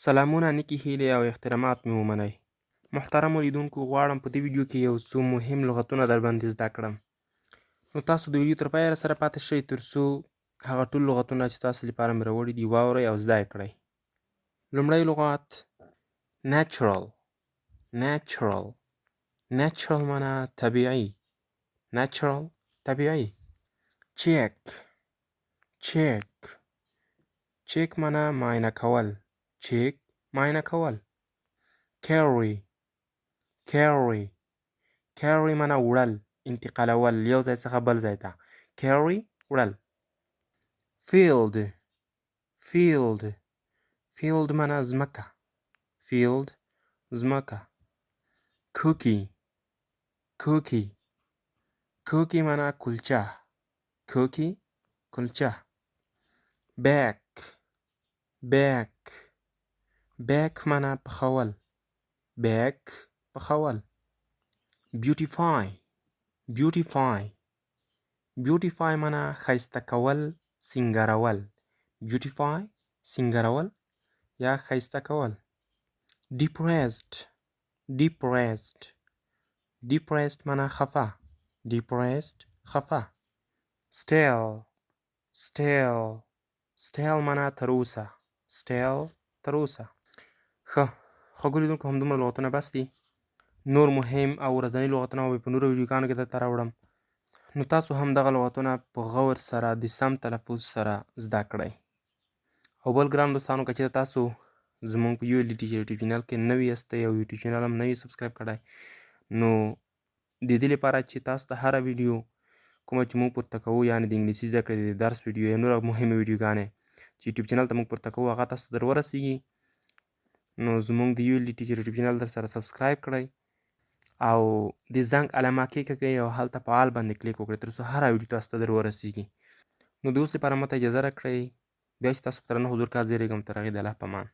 سلامونه، نیکې هیلې او احترامات مې ومنئ. محترمو لیدونکو، غواړم په دې ویډیو کې یو څو مهم لغتونه درباندې زده کړم. نو تاسو د ویډیو تر پایه سره پاتې شئ تر څو هغه ټول لغتونه چې تاسو لپاره مې راوړي دي واورئ او زده یې کړئ. لومړی لغت natural. natural natural معنا طبیعي. natural طبیعي. check. check check معنا معاینه کول. check معاینه کول. carry. carry carry معنا وړل، انتقالول، یو ځای څخه بل ځای ته. carry وړل. field. field field معنا ځمکه. field ځمکه. cookie. cookie cookie معنا کلچه. cookie کلچه. back. back back معنا پخول. back پخول. beautify. beautify beautify معنا ښایسته کول، سینګارول. beautify سینګارول یا ښایسته کول. depressed. depressed depressed معنا خفه. depressed خفه. still. still still معنا تر اوسه. still تر اوسه. ښه خوږو لیدونکو، همدومره لغتونه بس دي. نور مهم او ورځني لغتونه به په نورو ویډیوګانو کې درته راوړم. نو تاسو هم دغه لغتونه په غور سره د سم تلفظ سره زده کړئ. او بل ګران دوستانو، که چېرته تاسو زموږ په ULD یوټیوب چینل کې نوي یاستئ او یوټیوب چینل هم نوي سبسکرایب کړی، نو د دې لپاره چې تاسو ته هره ویډیو کومه چې موږ پورته کوو، یعنې د انګلیسي زده کړې د درس ویډیو یا نور مهمې ویډیوګانې چې یوټیوب چینل ته موږ پورته کوو، هغه تاسو ته در ورسیږي. نو زموږ د ULD یوټیوب چینل در سره سبسکرایب کړئ او د زنګ علامه کېکاږئ او هلته په آل باندې کلیک وکړئ تر څو هره ویډیو تاسو ته در ورسیږي. نو د اوس لپاره ماته اجازه راکړئ. بیا چې تاسو په درنه حضور کې حاضرېږم، تر هغې د الله په امان.